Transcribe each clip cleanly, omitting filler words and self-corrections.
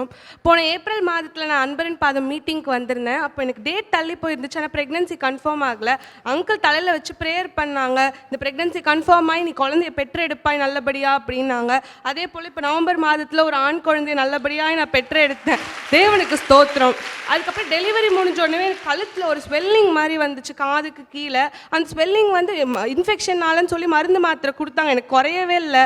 ஸ்தோத்திரம். போன ஏப்ரல் மாதத்தில் நான் அன்பரின் பாதம் மீட்டிங்க்கு வந்திருந்தேன். அப்போ எனக்கு டேட் தள்ளி போயிருந்துச்சு, ஆனால் ப்ரெக்னென்சி கன்ஃபார்ம் ஆகலை. அங்கிள் தலையில் வச்சு ப்ரேயர் பண்ணாங்க, இந்த ப்ரெக்னென்சி கன்ஃபார்ம் ஆகி நீ குழந்தைய பெற்றெடுப்பாய் நல்லபடியா அப்படின்னாங்க. அதே போல் இப்போ நவம்பர் மாதத்தில் ஒரு ஆண் குழந்தைய நல்லபடியாக நான் பெற்றெடுத்தேன். தேவனுக்கு ஸ்தோத்திரம். அதுக்கப்புறம் டெலிவரி முடிஞ்ச உடனே எனக்கு கழுத்தில் ஒரு ஸ்வெல்லிங் மாதிரி வந்துச்சு, காதுக்கு கீழே. அந்த ஸ்வெல்லிங் வந்து இன்ஃபெக்ஷன்னாலன்னு சொல்லி மருந்து மாத்திரை கொடுத்தாங்க, எனக்கு குறையவே இல்லை.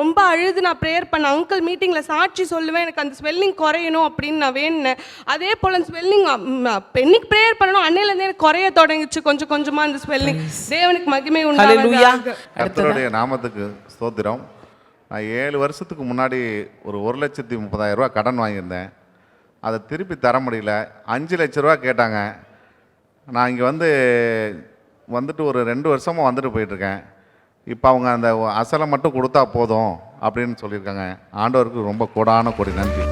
ரொம்ப அழுது நான் ப்ரேயர் பண்ண, அங்கிள் மீட்டிங்கில் சாட்சி சொல்லுவேன் எனக்கு அந்த ஸ்வெல்லிங் குறையணும் அப்படின்னு நான் வேணுனேன். அதே போல் அந்த ஸ்வெல்லிங் பெண்ணிக்கு ப்ரேயர் பண்ணணும், அன்னையிலேருந்து எனக்கு குறைய தொடங்கிச்சு கொஞ்சம் கொஞ்சமாக அந்த ஸ்வெல்லிங். தேவனுக்கு மகிமை உண்டாகுக. கர்த்தருடைய நாமத்துக்கு ஸ்தோத்திரம். நான் 7 வருஷத்துக்கு முன்னாடி ஒரு 1,30,000 ரூபா கடன் வாங்கியிருந்தேன். அதை திருப்பி தர முடியல. 5 லட்ச ரூபா கேட்டாங்க. நான் இங்கே வந்துட்டு ஒரு 2 வருஷமாக வந்துட்டு போயிட்டுருக்கேன். இப்போ அவங்க அந்த அசலை மட்டும் கொடுத்தா போதும் அப்படின்னு சொல்லியிருக்காங்க. ஆண்டவருக்கு ரொம்ப கோடான கோடி நன்றி.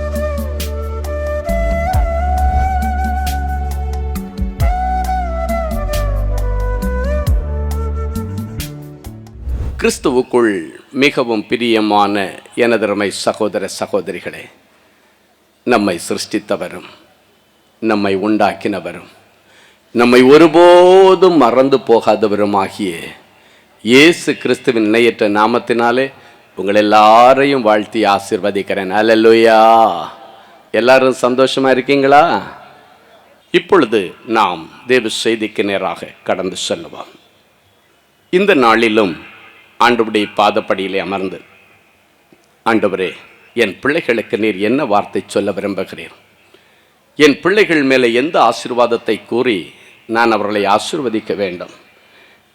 கிறிஸ்துவுக்குள் மிகவும் பிரியமான எனதருமை சகோதர சகோதரிகளே, நம்மை சிருஷ்டித்தவரும் நம்மை உண்டாக்கினவரும் நம்மை ஒருபோதும் மறந்து போகாதவருமாகிய இயேசு கிறிஸ்துவின் இணையற்ற நாமத்தினாலே உங்கள் எல்லாரையும் வாழ்த்தி ஆசீர்வதிக்கிறேன். அல்லேலூயா. எல்லாரும் சந்தோஷமா இருக்கீங்களா? இப்பொழுது நாம் தேவ செய்திக்கு நேராக கடந்து செல்லுவோம். இந்த நாளிலும் ஆண்டவருடைய பாதப்படியிலே அமர்ந்து, ஆண்டவரே, என் பிள்ளைகளுக்கு நீர் என்ன வார்த்தை சொல்ல விரும்புகிறீர்? என் பிள்ளைகள் மேலே எந்த ஆசீர்வாதத்தை கூறி நான் அவர்களை ஆசீர்வதிக்க வேண்டும்?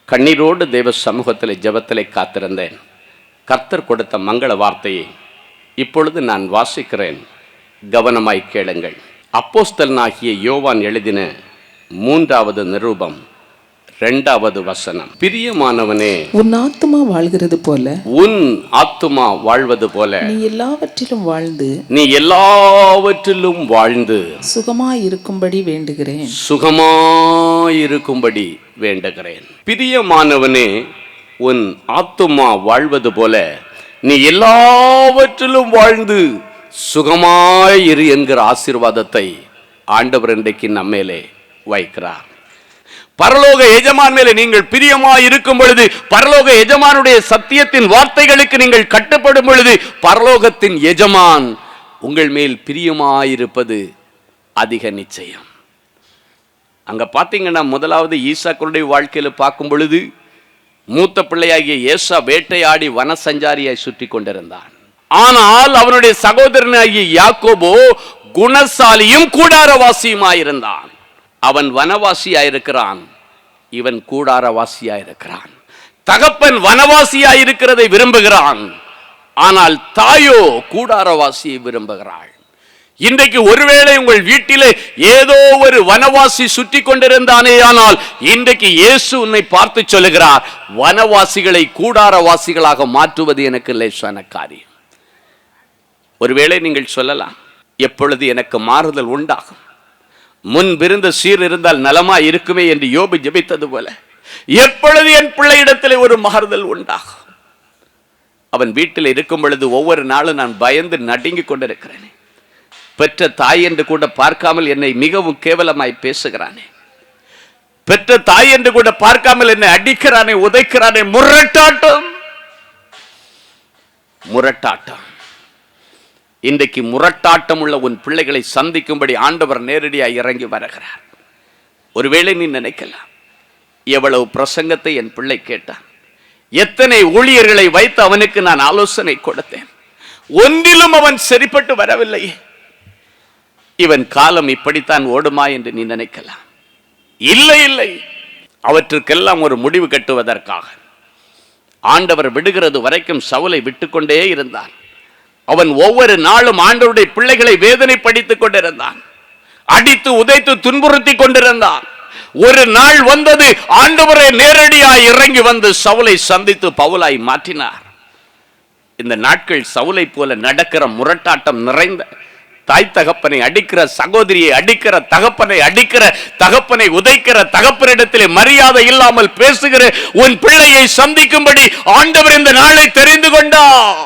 கண்ணீரோடு தேவ சமூகத்தில் ஜெபத்திலே காத்திருந்தேன். கர்த்தர் கொடுத்த மங்கள வார்த்தையை இப்பொழுது நான் வாசிக்கிறேன், கவனமாய் கேளுங்கள். அப்போஸ்தலனாகிய யோவான் எழுதின 3வது நிருபம் 2வது வசனம். பிரியமானவனே, உன் ஆத்துமா வாழ்கிறது போல, உன் ஆத்துமா வாழ்வது போல நீ எல்லாவற்றிலும் வாழ்ந்து சுகமாயிருக்கும்படி வேண்டுகிறேன். சுகமாயிருக்கும்படி வேண்டுகிறேன். பிரியமானவனே, உன் ஆத்துமா வாழ்வது போல நீ எல்லாவற்றிலும் வாழ்ந்து சுகமாயிரு என்கிற ஆசீர்வாதத்தை ஆண்டவர் இன்றைக்கு நம்மேலே வைக்கிறார். பரலோக எஜமான் மேலே நீங்கள் பிரியமாய் இருக்கும் பொழுது, பரலோக எஜமானுடைய சத்தியத்தின் வார்த்தைகளுக்கு நீங்கள் கட்டுப்படும் பொழுது, பரலோகத்தின் எஜமான் உங்கள் மேல் பிரியமாயிருப்பது அதிக நிச்சயம். அங்க பாத்தீங்கன்னா, முதலாவது ஈசாக்களுடைய வாழ்க்கையில பார்க்கும் பொழுது, மூத்த பிள்ளையாகிய ஏசா வேட்டையாடி வனசஞ்சாரியாய் சுற்றி கொண்டிருந்தான். ஆனால் அவனுடைய சகோதரனாகிய யாக்கோபோ குணசாலியும் கூடாரவாசியுமாயிருந்தான். அவன் வனவாசியாயிருக்கிறான், இவன் கூடாரவாசியாயிருக்கிறான். தகப்பன் வனவாசியாயிருக்கிறதை விரும்புகிறான், ஆனால் தாயோ கூடாரவாசியை விரும்புகிறாள். இன்றைக்கு ஒருவேளை உங்கள் வீட்டிலே ஏதோ ஒரு வனவாசி சுற்றி கொண்டிருந்தானே, ஆனால் இன்றைக்கு இயேசு உன்னை பார்த்து சொல்லுகிறார், வனவாசிகளை கூடாரவாசிகளாக மாற்றுவது எனக்கு லேசான காரியம். ஒருவேளை நீங்கள் சொல்லலாம், எப்பொழுது எனக்கு மாறுதல் உண்டாகும்? முன்பிருந்த சீர் இருந்தால் நலமா இருக்குமே என்று யோபு ஜெபித்தது போல, எப்பொழுது என் பிள்ளையிடத்திலே ஒரு மாறுதல் உண்டாகும்? அவன் வீட்டில் இருக்கும் பொழுது ஒவ்வொரு நாளும் நான் பயந்து நடுங்கிக் கொண்டிருக்கிறேன். பெற்ற தாய் என்று கூட பார்க்காமல் என்னை மிகவும் கேவலமாய் பேசுகிறானே, பெற்ற தாய் என்று கூட பார்க்காமல் என்னை அடிக்கிறானே, உதைக்கிறானே. முரட்டாட்டம். இன்றைக்கு முரட்டாட்டம் உள்ள உன் பிள்ளைகளை சந்திக்கும்படி ஆண்டவர் நேரடியாக இறங்கி வருகிறார். ஒருவேளை நீ நினைக்கலாம், எவ்வளவு பிரசங்கத்தை என் பிள்ளை கேட்டான், எத்தனை ஊழியர்களை வைத்து அவனுக்கு நான் ஆலோசனை கொடுத்தேன், ஒன்றிலும் அவன் சரிப்பட்டு வரவில்லை, இவன் காலம் இப்படித்தான் ஓடுமா என்று நீ நினைக்கலாம். இல்லை, அவற்றுக்கெல்லாம் ஒரு முடிவு கட்டுவதற்காக ஆண்டவர் விடுகிறது வரைக்கும் சவுலை விட்டுக்கொண்டே இருந்தான். அவன் ஒவ்வொரு நாளும் ஆண்டவருடைய பிள்ளைகளை வேதனைப்படுத்திக் கொண்டிருந்தான், அடித்து உதைத்து துன்புறுத்தி கொண்டிருந்தான். ஒரு நாள் வந்தது, ஆண்டவரே நேரடியாய் இறங்கி வந்து சவுலை சந்தித்து பவுலாய் மாற்றினார். இந்த நாட்கள் சவுலை போல நடக்கிற முரட்டாட்டம் நிறைந்த, தாய் தகப்பனை அடிக்கிற, சகோதரியை அடிக்கிற, தகப்பனை உதைக்கிற, தகப்பனிடத்திலே மரியாதை இல்லாமல் பேசுகிற உன் பிள்ளையை சந்திக்கும்படி ஆண்டவர் இந்த நாளை தெரிந்து கொண்டார்.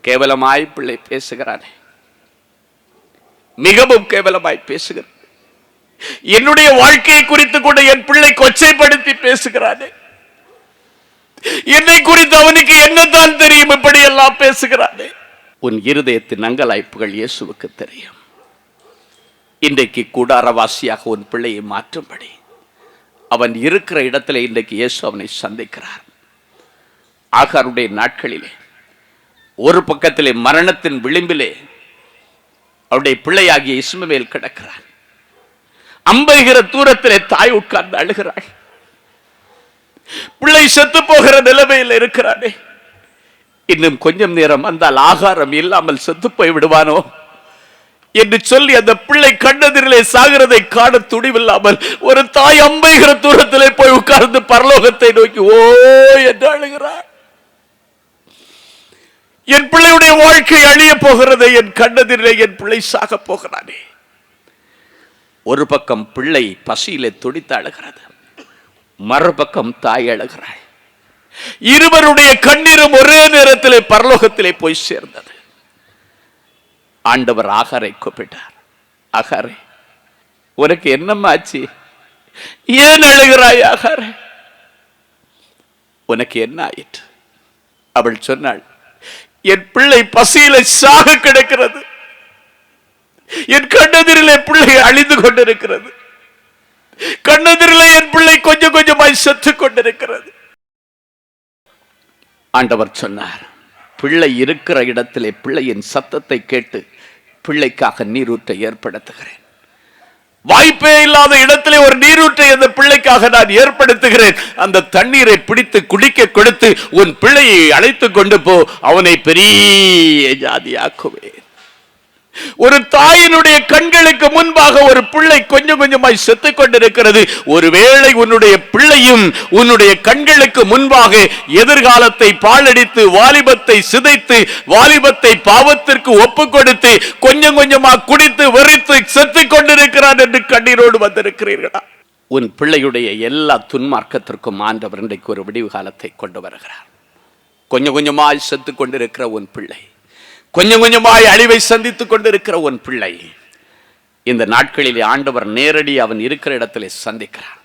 கேவலமாய் பிள்ளை பேசுகிறானே, மிகவும் கேவலமாய் பேசுகிறான். என்னுடைய வாழ்க்கையை குறித்து கூட என் பிள்ளை கொச்சைப்படுத்தி பேசுகிறானே, என்னை குறித்து அவனுக்கு என்னதான் தெரியும், இப்படி எல்லாம் பேசுகிறானே. உன் இருதயத்தின் அங்கலாய்ப்புகள் இயேசுவுக்கு தெரியும். இன்றைக்கு கூடாரவாசியாக உன் பிள்ளையை மாற்றும்படி அவன் இருக்கிற இடத்துல இன்றைக்கு இயேசு அவனை சந்திக்கிறார். ஆகாருடைய நாட்களிலே ஒரு பக்கத்திலே மரணத்தின் விளிம்பிலே அவருடைய பிள்ளையாகிய இஸ்மவேல் கிடக்கிறான். அம்புகிற தூரத்திலே தாய் உட்கார்ந்து அழுகிறாள். பிள்ளை செத்து போகிற நிலைமையில் இருக்கிறானே, இன்னும் கொஞ்சம் நேரம் வந்தால் ஆகாரம் இல்லாமல் செத்து போய் விடுவானோ என்று சொல்லி அந்த பிள்ளை கண்ணெதிரிலே சாகிறதை காண துணிவில்லாமல் ஒரு தாய் அம்புகிற தூரத்திலே போய் உட்கார்ந்து பரலோகத்தை நோக்கி ஓ என்று அழுகிறார். என் பிள்ளையுடைய வாழ்க்கை அழிய போகிறது, என் கண்ணெதிரிலே என் பிள்ளை சாக போகிறானே. ஒரு பக்கம் பிள்ளை பசியிலே துடித்து அழுகிறது, மறுபக்கம் தாய் அழுகிறாள். இருவருடைய கண்ணீரும் ஒரே நேரத்திலே பரலோகத்திலே போய் சேர்ந்தது. ஆண்டவர் ஆகாரை கூப்பிட்டார். ஆகாரே, உனக்கு என்னம்மா ஆச்சு? ஏன் அழுகிறாய் ஆகாரே? உனக்கு என்ன ஆயிற்று? அவள் சொன்னாள், என் பிள்ளை பசியில சாக கிடக்கிறது, என் கண்ணெதிரிலே பிள்ளை அழிந்து கொண்டிருக்கிறது, கண்ணெதிரிலே என் பிள்ளை கொஞ்சம் கொஞ்சமாய் செத்து கொண்டிருக்கிறது. ஆண்டவர் சொன்னார், பிள்ளை இருக்கிற இடத்திலே பிள்ளையின் சத்தத்தை கேட்டு பிள்ளைக்காக நீரூற்றை ஏற்படுத்துகிறேன். வாய்ப்பே இல்லாத இடத்திலே ஒரு நீரூற்றை அந்த பிள்ளைக்காக நான் ஏற்படுத்துகிறேன். அந்த தண்ணீரை பிடித்து குடிக்க கொடுத்து உன் பிள்ளையை அழைத்து கொண்டு போ, அவனை பெரிய ஜாதியாக்குவேன். ஒரு தாயினுடைய கண்களுக்கு முன்பாக ஒரு பிள்ளை கொஞ்சம் கொஞ்சமாய் செத்து கொண்டிருக்கிறது. ஒருவேளை உன்னுடைய பிள்ளையும் உன்னுடைய கண்களுக்கு முன்பாக எதிர்காலத்தை பாழடித்து வாலிபத்தை சிதைத்து வாலிபத்தை பாவத்திற்கு ஒப்பு கொடுத்து கொஞ்சம் கொஞ்சமா குடித்து வெறித்து செத்து கொண்டிருக்கிறான் என்று கண்ணீரோடு வந்திருக்கிறீர்களா? உன் பிள்ளையுடைய எல்லா துன்மார்க்கத்திற்கும் ஆண்டவர் இன்றைக்கு ஒரு விடிவு காலத்தை கொண்டு வருகிறார். கொஞ்சம் கொஞ்சமாய் செத்து கொண்டிருக்கிற உன் பிள்ளை, கொஞ்சம் கொஞ்சமாய் அழிவை சந்தித்துக் கொண்டிருக்கிற உன் பிள்ளை, இந்த நாட்களிலே ஆண்டவர் நேரடி அவன் இருக்கிற இடத்திலே சந்திக்கிறார்.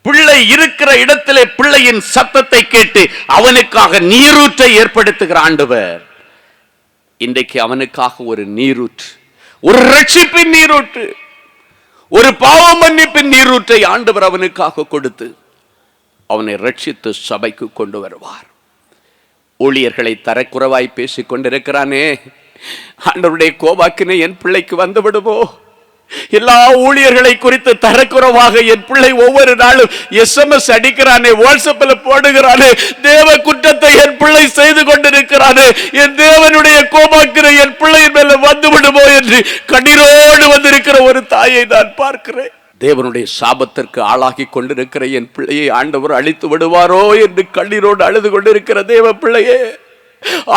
பிள்ளை இருக்கிற இடத்திலே பிள்ளையின் சத்தத்தை கேட்டு அவனுக்காக நீரூற்றை ஏற்படுத்துகிற ஆண்டவர் இன்றைக்கு அவனுக்காக ஒரு நீரூற்று, ஒரு ரட்சிப்பின் நீரூற்று, ஒரு பாவ மன்னிப்பின் நீரூற்றை ஆண்டவர் அவனுக்காக கொடுத்து அவனை ரட்சித்து சபைக்கு கொண்டு வருவார். ஊழியர்களை தரக்குறைவாய் பேசிக் கொண்டிருக்கிறானே, ஆண்டவருடைய கோபாக்கினை என் பிள்ளைக்கு வந்து விடுமோ? எல்லா ஊழியர்களை குறித்து தரக்குறைவாக என் பிள்ளை ஒவ்வொரு நாளும் SMS அடிக்கிறானே, வாட்ஸ்அப்ல போடுகிறானே, தேவ குற்றத்தை என் பிள்ளை செய்து கொண்டிருக்கிறானே, என் தேவனுடைய கோபாக்கினை என் பிள்ளையின் மேல வந்து விடுமோ என்று கண்ணீரோடு வந்திருக்கிற ஒரு தாயை நான் பார்க்கிறேன். தேவனுடைய சாபத்திற்கு ஆளாகி கொண்டிருக்கிற என் பிள்ளையை ஆண்டவர் அழித்து விடுவாரோ என்று கண்ணீரோடு அழுது கொண்டிருக்கிற தேவ பிள்ளையே,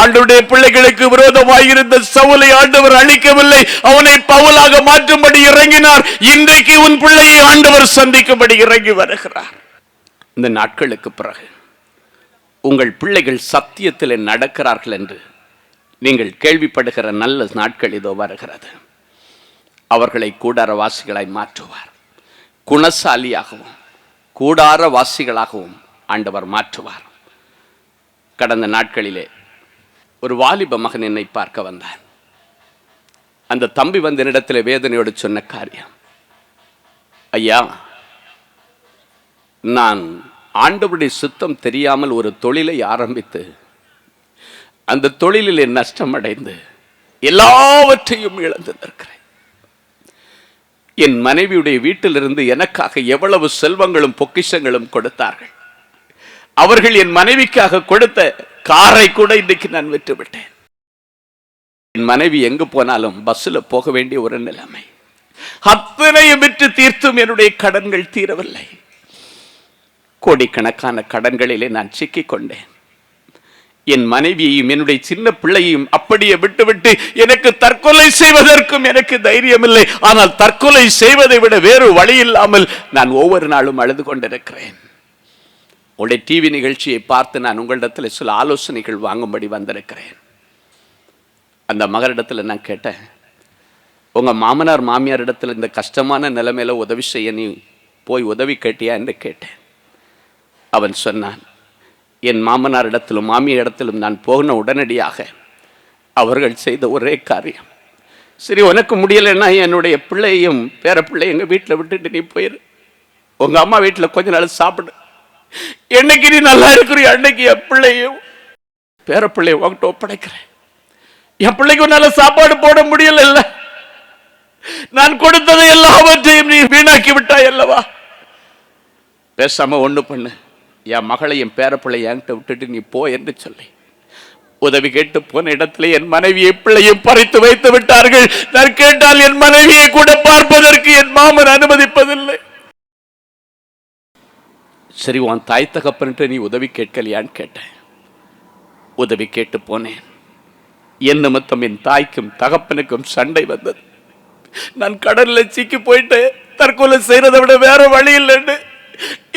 ஆண்டவருடைய பிள்ளைகளுக்கு விரோதமாக இருந்த சவுலை ஆண்டவர் அழிக்கவில்லை, அவனை பவுலாக மாற்றும்படி இறங்கினார். இன்றைக்கு உன் பிள்ளையை ஆண்டவர் சந்திக்கும்படி இறங்கி வருகிறார். இந்த நாட்களுக்கு பிறகு உங்கள் பிள்ளைகள் சத்தியத்தில் நடக்கிறார்கள் என்று நீங்கள் கேள்விப்படுகிற நல்ல நாட்கள் இதோ வருகிறது. அவர்களை கூடாரவாசிகளாய் மாற்றுவார். குணசாலியாகவும் கூடாரவாசிகளாகவும் ஆண்டவர் மாற்றுவார். கடந்த நாட்களிலே ஒரு வாலிப மகன் என்னை பார்க்க வந்தான். அந்த தம்பி வந்த இடத்துல வேதனையோடு சொன்ன காரியம், ஐயா, நான் ஆண்டவருடைய சுத்தம் தெரியாமல் ஒரு தொழிலை ஆரம்பித்து அந்த தொழிலிலே நஷ்டமடைந்து எல்லாவற்றையும் இழந்து நிற்கிறேன். என் மனைவியுடைய வீட்டிலிருந்து எனக்காக எவ்வளவு செல்வங்களும் பொக்கிஷங்களும் கொடுத்தார்கள். அவர்கள் என் மனைவிக்காக கொடுத்த காரை கூட இன்றைக்கு நான் விட்டுவிட்டேன். என் மனைவி எங்கு போனாலும் பஸ்ல போக வேண்டிய ஒரு நிலைமை. அத்தனையும் விற்று தீர்த்தும் என்னுடைய கடன்கள் தீரவில்லை. கோடிக்கணக்கான கடன்களிலே நான் சிக்கிக் கொண்டேன். என் மனைவியையும் என்னுடைய சின்ன பிள்ளையையும் அப்படியே விட்டுவிட்டு எனக்கு தற்கொலை செய்வதற்கும் எனக்கு தைரியம் இல்லை. ஆனால் தற்கொலை செய்வதை விட வேறு வழி இல்லாமல் நான் ஒவ்வொரு நாளும் அழுது கொண்டிருக்கிறேன். உங்களுடைய டிவி நிகழ்ச்சியை பார்த்து நான் உங்களிடத்தில் சில ஆலோசனைகள் வாங்கும்படி வந்திருக்கிறேன். அந்த மகனிடத்தில் நான் கேட்டேன், உங்கள் மாமனார் மாமியார் இடத்துல இந்த கஷ்டமான நிலைமையில உதவி செய்ய நீ போய் உதவி கேட்டியா என்று கேட்டேன். அவன் சொன்னான், என் மாமனார் இடத்திலும் மாமியார் இடத்திலும் நான் போன உடனடியாக அவர்கள் செய்த ஒரே காரியம், சரி உனக்கு முடியலைன்னா என்னுடைய பிள்ளையும் பேர பிள்ளை எங்கள் வீட்டில் விட்டுட்டு நீ போயிரு, உங்கள் அம்மா வீட்டில் கொஞ்ச நாள் சாப்பிடு, என்னைக்கு நீ நல்லா இருக்கிறியோ அன்னைக்கு என் பிள்ளையும் பேர பிள்ளையை உங்ககிட்ட ஒப்படைக்கிறேன். என் பிள்ளைக்கு நல்ல சாப்பாடு போட முடியல, நான் கொடுத்ததை எல்லாவற்றையும் நீ வீணாக்கி விட்டாய் அல்லவா, பேசாம ஒண்ணு பண்ணு, என் மகளை என் பேர பிள்ளை என்கிட்ட விட்டுட்டு நீ போ என்று சொல்லி உதவி கேட்டு போன இடத்துல என் மனைவியை பிள்ளையும் பறித்து வைத்து விட்டார்கள். நான் கேட்டால் என் மனைவியை கூட பார்ப்பதற்கு என் மாமன் அனுமதிப்பதில்லை. சரி, உன் தாய் தகப்பன்ட்டு நீ உதவி கேட்கலையான்னு கேட்டேன். உதவி கேட்டு போனேன். என் நிமித்தம் என் தாய்க்கும் தகப்பனுக்கும் சண்டை வந்தது. நான் கடல்ல சிக்கி போயிட்டு தற்கொலை செய்யறதை விட வேற வழி இல்லைன்னு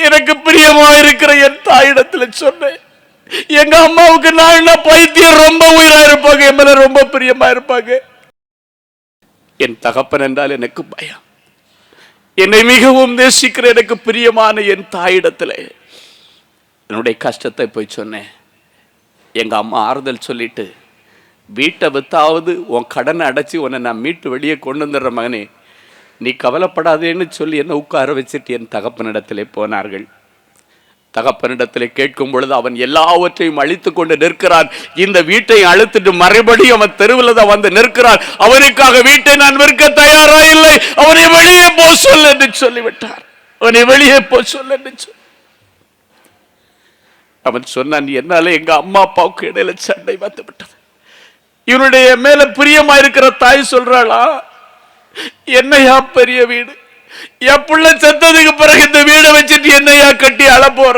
எனக்கு பிரியமா இருக்கிற என் தாயிடத்துல சொன்னேன். எங்க அம்மாவுக்கு நான் பைத்தியம் ரொம்ப உயிரா இருப்பாங்க, என் மேல ரொம்ப பிரியமா இருப்பாங்க. என் தகப்பன் என்றால் எனக்கு பயம். என்னை மிகவும் நேசிக்கிற எனக்கு பிரியமான என் தாயிடத்துல என்னுடைய கஷ்டத்தை போய் சொன்னேன். எங்க அம்மா ஆறுதல் சொல்லிட்டு, வீட்டை வித்தாவது உன் கடனை அடைச்சி உன்னை நான் மீட்டு வெளியே கொண்டு வந்துடுற மகனே, நீ கவலைப்படாதேன்னு சொல்லி என்னை உட்கார வச்சுட்டு என் தகப்பனிடத்திலே போனார்கள். தகப்பனிடத்திலே கேட்கும் பொழுது அவன் எல்லாவற்றையும் அழித்து கொண்டு நிற்கிறான். இந்த வீட்டை அழுத்திட்டு மறுபடியும் அவன் தெருவில் தான் வந்து நிற்கிறான். அவனுக்காக வீட்டை நான் விற்க தயாரா இல்லை, அவனை வெளியே போ சொல் என்று சொல்லிவிட்டார். அவனை வெளியே போ சொல் என்று சொல்லி அவன் சொன்னான், என்னால எங்க அம்மா அப்பாவுக்கு இடையில சண்டை வந்து விட்டது. இவனுடைய மேல பிரியமா இருக்கிற தாய் சொல்றாளா, என்னையா பெரிய வீடு, என் பிள்ளை செத்ததுக்கு பிறகு இந்த வீடை வச்சுட்டு என்னையா கட்டி அழ போற,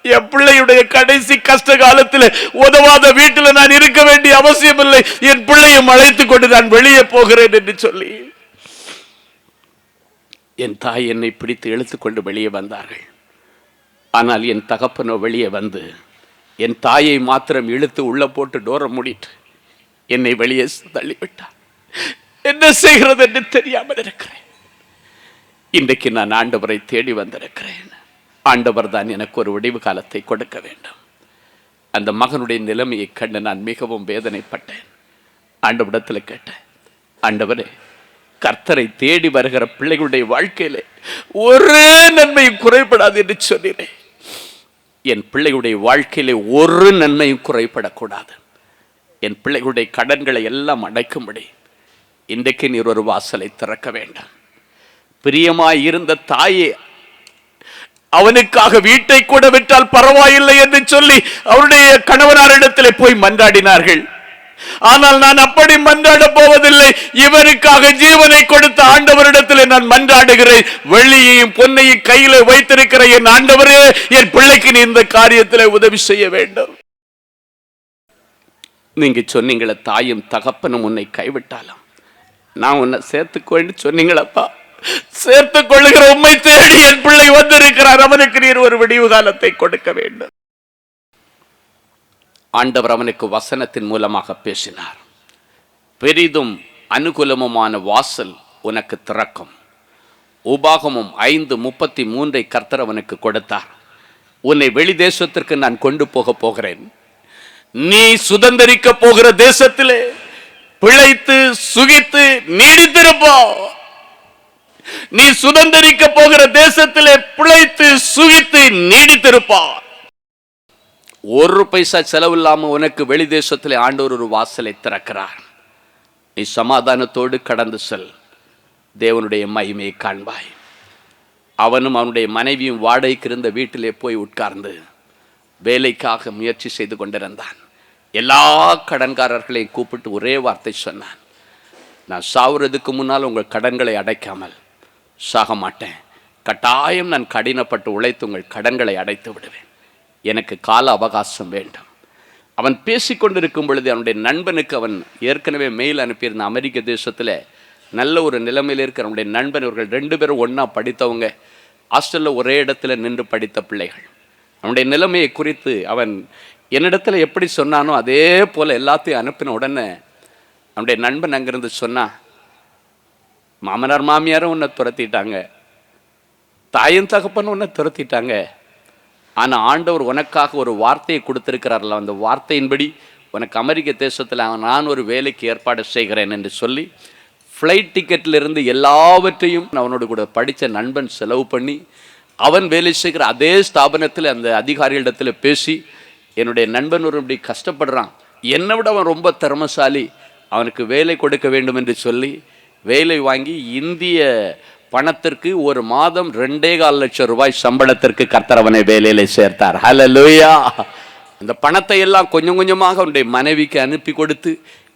என் பிள்ளையுடைய கடைசி கஷ்ட காலத்தில் உதவாத வீட்டில் நான் இருக்க வேண்டிய அவசியம் இல்லை, என் பிள்ளையும் அழைத்து கொண்டு நான் வெளியே போகிறேன் என்று சொல்லி என் தாய் என்னை பிடித்து இழுத்துக்கொண்டு வெளியே வந்தார்கள். ஆனால் என் தகப்பனோ வெளியே வந்து என் தாயை மாத்திரம் இழுத்து உள்ள போட்டு டோரை மூடிட்டு என்னை வெளியே தள்ளிவிட்டார். என்ன செய்கிறது என்று தெரியாமல் இருக்கிறேன். இன்றைக்கு நான் ஆண்டவரை தேடி வந்திருக்கிறேன். ஆண்டவர் தான் எனக்கு ஒரு விடிவு காலத்தை கொடுக்க வேண்டும். அந்த மகனுடைய நிலைமையை கண்டு நான் மிகவும் வேதனைப்பட்டேன். ஆண்டவரிடத்தில் கேட்டேன், ஆண்டவரே, கர்த்தரை தேடி வருகிற பிள்ளைகளுடைய வாழ்க்கையிலே ஒரு நன்மையும் குறைபடாது என்று சொன்னேன். என் பிள்ளைகளுடைய வாழ்க்கையிலே ஒரு நன்மையும் குறைபடக்கூடாது. என் பிள்ளைகளுடைய கடன்களை எல்லாம் அடைக்கும்படி இன்றைக்கு நீர் ஒரு வாசலை திறக்க வேண்டும். பிரியமாய் இருந்த தாயே அவனுக்காக வீட்டை கூட விட்டால் பரவாயில்லை என்று சொல்லி அவருடைய கணவனாரிடத்தில் போய் மன்றாடினார்கள். ஆனால் நான் அப்படி மன்றாட போவதில்லை. இவருக்காக ஜீவனை கொடுத்த ஆண்டவரிடத்தில் நான் மன்றாடுகிறேன். வெள்ளியையும் பொன்னையும் கையில வைத்திருக்கிற என் ஆண்டவரே, என் பிள்ளைக்கு நீ இந்த காரியத்தில் உதவி செய்ய வேண்டும். நீங்க சொன்னீங்களே, தாயும் தகப்பனும் உன்னை கைவிட்டாலும் நான் உன்னை சேர்த்துக்கொண்டு சொன்னீங்களப்பா. சேர்த்துக் கொள்ளுகிற உண்மை தேடி என் பிள்ளை வந்திருக்கிறார். அவனுக்கு நீர் ஒரு விடிவு காலத்தை கொடுக்க வேண்டும். ஆண்டவர் அவனுக்கு வசனத்தின் மூலமாக பேசினார். பெரிதும் அனுகூலமுமான வாசல் உனக்கு திறக்கும். உபாகமும் 5:33 கர்த்தர் அவனுக்கு கொடுத்தார். உன்னை வெளி தேசத்திற்கு நான் கொண்டு போக போகிறேன். நீ சுதந்திரிக்க போகிற தேசத்திலே பிழைத்து சுகித்து நீடித்திருப்போ. நீ சுதந்திரிக்க போகிற தேசத்திலே பிழைத்து சுகித்து நீடித்திருப்பார். ஒரு பைசா செலவில்லாம உனக்கு வெளி தேசத்திலே ஆண்டவர் ஒரு வாசலை திறக்கிறார். நீ சமாதானத்தோடு கடந்து செல், தேவனுடைய மகிமையை காண்பாய். அவனும் அவனுடைய மனைவியும் வாடகைக்கு இருந்த வீட்டிலே போய் உட்கார்ந்து வேலைக்காக முயற்சி செய்து கொண்டிருந்தான். எல்லா கடன்காரர்களையும் கூப்பிட்டு ஒரே வார்த்தை சொன்னான், நான் சாவுறதுக்கு முன்னால் உங்கள் கடன்களை அடைக்காமல் சாக மாட்டேன். கட்டாயம் நான் கடினப்பட்டு உழைத்து உங்கள் கடன்களை அடைத்து விடுவேன். எனக்கு கால அவகாசம் வேண்டும். அவன் பேசிக்கொண்டிருக்கும் பொழுது அவனுடைய நண்பனுக்கு அவன் ஏற்கனவே மெயில் அனுப்பியிருந்த அமெரிக்க தேசத்தில் நல்ல ஒரு நிலைமையில் இருக்கிற அவனுடைய நண்பன், இவர்கள் 2 பேரும் ஒன்றா படித்தவங்க, ஹாஸ்டலில் ஒரே இடத்துல நின்று படித்த பிள்ளைகள். அவனுடைய நிலைமையை குறித்து அவன் என்னிடத்துல எப்படி சொன்னானோ அதே போல் எல்லாத்தையும் அனுப்பின உடனே அவனுடைய நண்பன் அங்கிருந்து சொன்னா, மாமனார் மாமியாரும் உன்னை துரத்திட்டாங்க, தாயும் தகப்பனும் உன்னை துரத்திட்டாங்க, ஆனால் ஆண்டவர் உனக்காக ஒரு வார்த்தையை கொடுத்திருக்கிறார்ல, அந்த வார்த்தையின்படி உனக்கு அமெரிக்க தேசத்தில் நான் ஒரு வேலைக்கு ஏற்பாடு செய்கிறேன் என்று சொல்லி ஃப்ளைட் டிக்கெட்டிலிருந்து எல்லாவற்றையும் அவனோடு கூட படித்த நண்பன் செலவு பண்ணி அவன் வேலை செய்கிற அதே ஸ்தாபனத்தில் அந்த அதிகாரிகளிடத்தில் பேசி, என்னுடைய நண்பன் ஒரு இப்படி கஷ்டப்படுறான், என்னை விட அவன் ரொம்ப திறமசாலி, அவனுக்கு வேலை கொடுக்க வேண்டும் என்று சொல்லி வேலை வாங்கி இந்திய பணத்திற்கு ஒரு மாதம் 2.25 லட்சம் ரூபாய் சம்பளத்திற்கு கர்த்தர் அவனை வேலையில சேர்த்தார். ஹல்லேலூயா. இந்த பணத்தை எல்லாம் கொஞ்சம் கொஞ்சமாக அவனுடைய மனைவிக்கு அனுப்பி கொடுத்து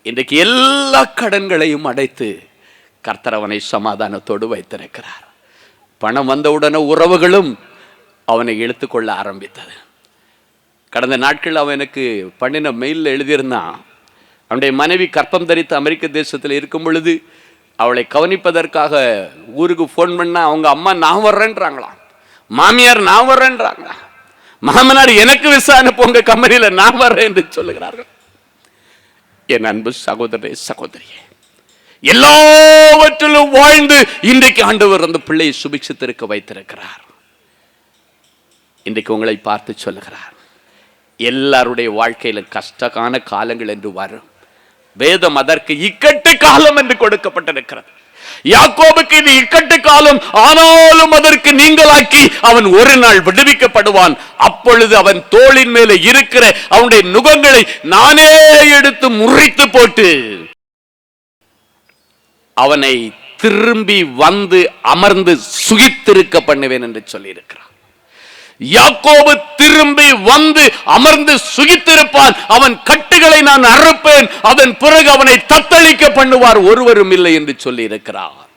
இன்றைக்கு எல்லா கடன்களையும் அடைத்து கர்த்தர் அவனை சமாதானத்தோடு வைத்திருக்கிறார். பணம் வந்தவுடனே உறவுகளும் அவனை இழுத்துக்கொள்ள ஆரம்பித்தது. கடந்த நாட்கள் அவனுக்கு பண்ணின மெயிலில் எழுதியிருந்தான், அவனுடைய மனைவி கற்பம் தரித்து அமெரிக்க தேசத்தில் இருக்கும் பொழுது அவளை கவனிப்பதற்காக ஊருக்கு ஃபோன் பண்ணா அவங்க அம்மா நான் வர்றேன்றாங்களாம், மாமியார் நான் வர்றேன்றாங்களா, மாமனார் எனக்கு விசா அனுப்புங்க கம்பெனியில் நான் வர்றேன் என்று சொல்லுகிறார்கள். என் அன்பு சகோதரே சகோதரியே, எல்லாவற்றிலும் வாழ்ந்து இன்றைக்கு ஆண்டவர் அந்த பிள்ளையை சுபிட்சித்திருக்க வைத்திருக்கிறார். இன்றைக்கு உங்களை பார்த்து சொல்லுகிறார், எல்லாருடைய வாழ்க்கையில கஷ்டமான காலங்கள் என்று வரும். வேதம் அதற்கு இக்கட்டு காலம் என்று கொடுக்கப்பட்டிருக்கிறது. யாக்கோபுக்கு இது இக்கட்டு காலம், ஆனாலும் அதற்கு நீங்களாக்கி அவன் ஒரு நாள் விடுவிக்கப்படுவான். அப்பொழுது அவன் தோளின் மேலே இருக்கிற அவனுடைய நுகங்களை நானே எடுத்து முறித்து போட்டு அவனை திரும்பி வந்து அமர்ந்து சுகித்திருக்க பண்ணுவேன் என்று சொல்லி இருக்கிறான். யாக்கோபு திரும்பி வந்து அமர்ந்து சுகித்திருப்பான், அவன் கட்டுகளை நான் அறுப்பேன், அதன் பிறகு அவனை தத்தளிக்க பண்ணுவார் ஒருவரும் இல்லை என்று சொல்லி இருக்கிறார்.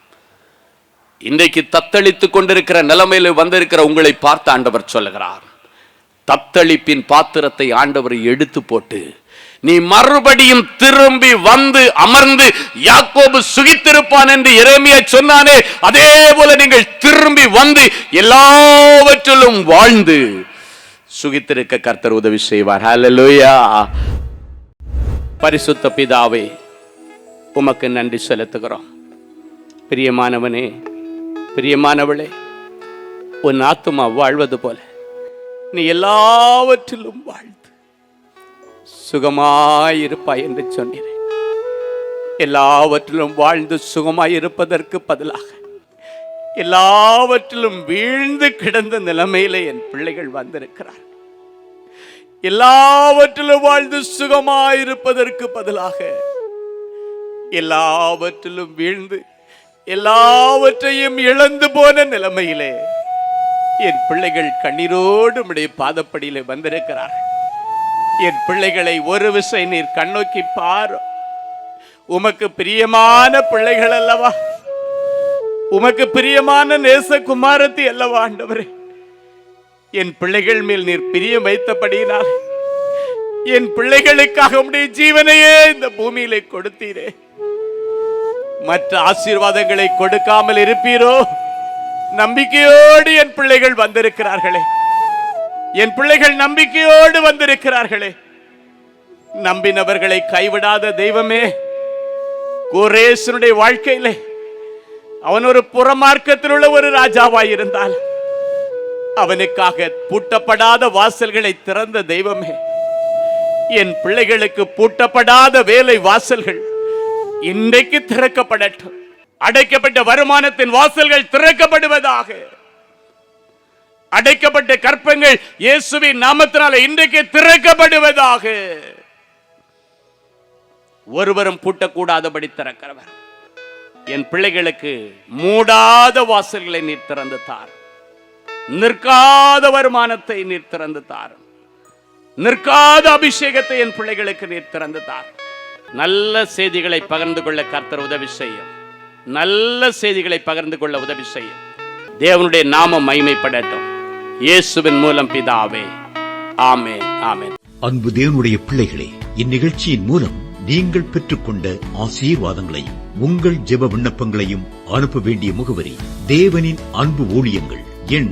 இன்றைக்கு தத்தளித்துக் கொண்டிருக்கிற நிலைமையில வந்திருக்கிற உங்களை பார்த்து ஆண்டவர் சொல்லுகிறார், தத்தளிப்பின் பாத்திரத்தை ஆண்டவர் எடுத்து போட்டு நீ மறுபடியும் திரும்பி வந்து அமர்ந்து யாக்கோபு சுகித்திருப்பான் என்று எரேமியா சொன்னானே, அதே போல நீங்கள் திரும்பி வந்து எல்லாவற்றிலும் வாழ்ந்து சுகித்திருக்க கர்த்தர் உதவி செய்வார். ஹல்லேலூயா. பரிசுத்த பிதாவே, உமக்கு நன்றி செலுத்துகிறோம். பிரியமானவனே, பிரியமானவளே, உன் ஆத்துமா வாழ்வது போல நீ எல்லாவற்றிலும் வாழ்ந்து சுகமாயிருப்பாய் என்று சொன்னீரே. எல்லாவற்றிலும் வாழ்ந்து சுகமாயிருப்பதற்கு பதிலாக எல்லாவற்றிலும் வீழ்ந்து கிடந்த நிலைமையிலே என் பிள்ளைகள் வந்திருக்கிறார். எல்லாவற்றிலும் வாழ்ந்து சுகமாயிருப்பதற்கு பதிலாக எல்லாவற்றிலும் வீழ்ந்து எல்லாவற்றையும் இழந்து போன நிலைமையிலே என் பிள்ளைகள் கண்ணீரோடு உம்முடைய பாதப்படியிலே வந்திருக்கிறார்கள். என் பிள்ளைகளை ஒரு விசை நீர் கண்ணோக்கி பார். உமக்கு பிரியமான பிள்ளைகள் அல்லவா, உமக்கு பிரியமான நேசகுமாரத்தி அல்லவா ஆண்டவரே. என் பிள்ளைகள் மேல் நீர் பிரியம் வைத்தபடியினால் என் பிள்ளைகளுக்காக உம்முடைய ஜீவனையே இந்த பூமியிலே கொடுத்தீரே. மற்ற ஆசீர்வாதங்களை கொடுக்காமல் இருப்பீரோ? நம்பிக்கையோடு என் பிள்ளைகள் வந்திருக்கிறார்களே, என் பிள்ளைகள் நம்பிக்கையோடு வந்திருக்கிறார்களே. நம்பினவர்களை கைவிடாத தெய்வமே, கோரேசனுடைய வாழ்க்கையிலே அவன் ஒரு புறமார்க்கத்தில் உள்ள ஒரு ராஜாவாய் இருந்தால் அவனுக்காக பூட்டப்படாத வாசல்களை திறந்த தெய்வமே, என் பிள்ளைகளுக்கு பூட்டப்படாத வேலை வாசல்கள் இன்றைக்கு திறக்கப்படட்டும். அடைக்கப்பட்ட வருமானத்தின் வாசல்கள் திறக்கப்படுவதாக. அடைக்கப்பட்ட கற்பங்கள் இயேசுவின் நாமத்தினால இன்றைக்கு திறக்கப்படுவதாக. ஒருவரும் பூட்டக்கூடாதபடி திறக்கிறவர். என் பிள்ளைகளுக்கு மூடாத வாசல்களை நீர் திறந்து தார். நிற்காத வருமானத்தை நீர் திறந்து தார். நிற்காத அபிஷேகத்தை என் பிள்ளைகளுக்கு நீர் திறந்து தார். நல்ல செய்திகளை பகிர்ந்து கொள்ள கர்த்தர் உதவி செய்யும். நல்ல செய்திகளை பகிர்ந்து கொள்ள உதவி செய்யும். தேவனுடைய நாமம் மகிமைப்படட்டும். இயேசுவின் மூலம் பிதாவே, ஆமென், ஆமென். அன்பு தேவனுடைய பிள்ளைகளே, இந்நிகழ்ச்சியின் மூலம் நீங்கள் பெற்றுக்கொண்ட ஆசீர்வாதங்களை உங்கள் ஜெப விண்ணப்பங்களையும் அனுப்ப வேண்டிய முகவரி: தேவனின் அன்பு ஊழியங்கள், எண்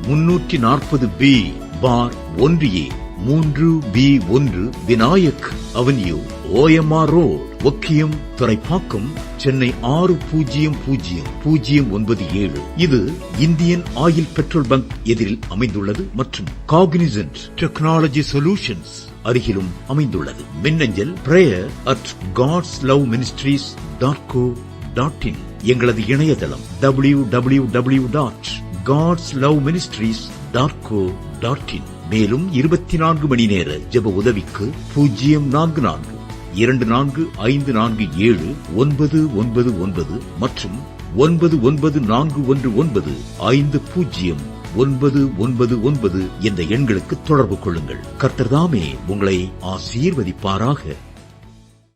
340B/1A, 3B1 Vinayak avenue, OMR road, Okkiyam, Thoraipakkam, Chennai 600097. இது இந்தியன் ஆயில் பெட்ரோல் பங்க் எதிரில் அமைந்துள்ளது மற்றும் காக்னிசன்ட் டெக்னாலஜி சொல்யூஷன்ஸ் அருகிலும் அமைந்துள்ளது. மின்னஞ்சல் prayer@godsloveministries.co.in. எங்களது இணையதளம் www.godsloveministries.co.in. மேலும் 24 மணி நேர ஜெப உதவிக்கு 044-5447-999 மற்றும் 9941950999 என்ற எண்களுக்கு தொடர்பு கொள்ளுங்கள். கர்த்தர் தாமே உங்களை ஆசீர்வதிப்பாராக.